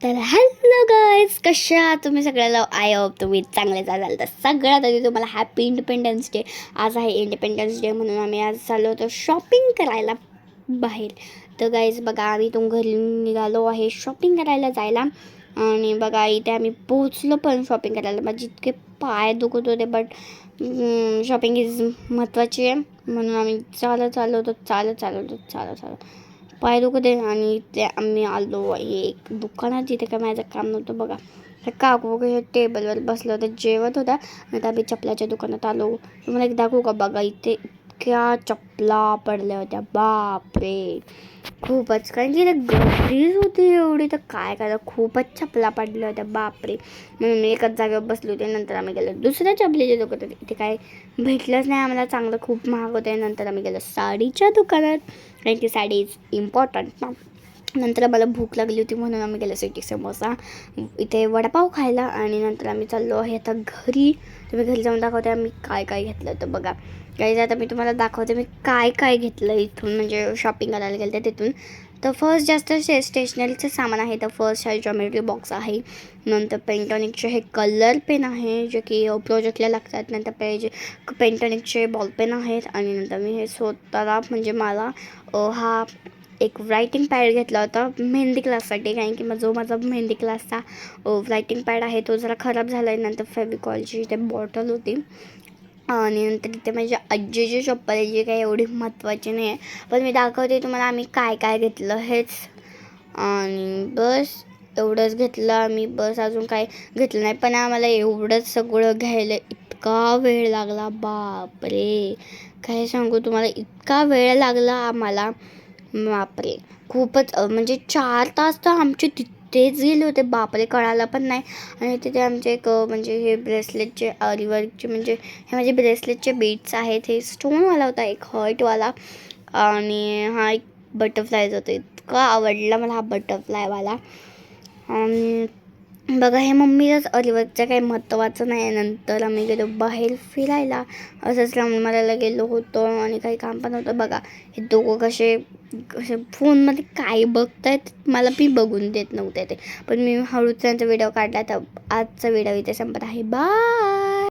तर hello guys, कशा तुम्ही सगळ्याला आय होप तुम्ही चांगले जाल. तर सगळ्यात आधी तुम्हाला हॅपी इंडिपेंडन्स डे. आज आहे इंडिपेंडन्स डे म्हणून आम्ही आज चाललो होतो शॉपिंग करायला बाहेर. तर गाईज बघा, आम्ही इथून घरी निघालो आहे शॉपिंग करायला जायला. आणि बघा इथे आम्ही पोहोचलो पण शॉपिंग करायला. माझे इतके पाय दुखत होते, बट शॉपिंग इज महत्त्वाची आहे म्हणून आम्ही चालत पाय दुखत आहे. आणि ते आम्ही आलो आहे एक दुकानात जिथे काय माझं काम नव्हतं. बघा त्या काकू वगैरे टेबलवर बसलं होतं, जेवत होता. आणि आम्ही चपलाच्या दुकानात आलो. तुम्हाला एक दाखवू का? बघा इथे इतक्या चपला पडल्या होत्या, बापरे खूपच. कारण की गर्दीच होती एवढी, तर काय करायचं, खूपच चपला पडल्या होत्या बापरे. म्हणून मी एकाच जागेवर बसले होते. नंतर आम्ही गेलो दुसऱ्या चपलीच्या दुकानात. इथे काय भेटलंच नाही आम्हाला चांगलं, खूप महाग होतं. नंतर आम्ही गेलो साडीच्या दुकानात, कारण की साडी इज इम्पॉर्टंट ना. नंतर आम्हाला भूक लागली होती म्हणून आम्ही गेलो सिटी समोसा इथे वडापाव खायला. आणि नंतर आम्ही चाललो आहे आता घरी. तुम्ही घरी जाऊन दाखवते आम्ही काय काय घेतलं होतं. बघा काही आता मी तुम्हाला दाखवते मी काय काय घेतलं इथून, म्हणजे शॉपिंग करायला गेलं तर तिथून. तर फर्स्ट जास्त स्टेशनरीचं सामान आहे. तर फर्स्ट आहे जॉमेट्री बॉक्स आहे. नंतर पेंटॉनिकचे हे कलर पेन आहे जे की प्रोजेक्टला लागतात. नंतर पाहिजे पेंटॉनिकचे बॉल पेन आहेत. आणि नंतर मी हे स्वतःला म्हणजे मला हा एक रायटिंग पॅड घेतला होता मेहंदी क्लाससाठी, कारण की माझा मेहंदी क्लासचा रायटिंग पॅड आहे तो जरा खराब झाला आहे. नंतर फेविकॉलची ते बॉटल होती. आणि नंतर तिथे माझ्या आजीची चप्पल आहे जी काही एवढी महत्त्वाची नाही आहे, पण मी दाखवते तुम्हाला आम्ही काय काय घेतलं हेच. आणि बस एवढंच घेतलं आम्ही, बस अजून काय घेतलं नाही. पण आम्हाला एवढंच सगळं घ्यायला इतका वेळ लागला, बापरे काय सांगू तुम्हाला, इतका वेळ लागला आम्हाला, बापरे खूपच. म्हणजे 4 तास तर आमचे तिथेच गेले होते, बापरे कळालं पण नाही. आणि तिथे आमचे एक म्हणजे हे ब्रेसलेटचे आरीवर्कचे, म्हणजे हे माझे ब्रेसलेटचे बीट्स आहेत. हे स्टोनवाला होता एक हर्टवाला. आणि हा एक बटरफ्लायचा होता. इतका आवडला मला हा बटरफ्लायवाला. बघा हे मम्मीलाच अलिवर्कचं काही महत्त्वाचं नाही आहे. नंतर आम्ही गेलो बाहेर फिरायला, असंच मला गेलो होतो आणि काही काम पण होतं. बघा हे दोघं कसे फोनमध्ये काय बघतायत मला बी बघून देत नव्हते ते, पण मी हळूच त्यांचा व्हिडिओ काढला. तर आजचा व्हिडिओ इथे संपत आहे. बाय.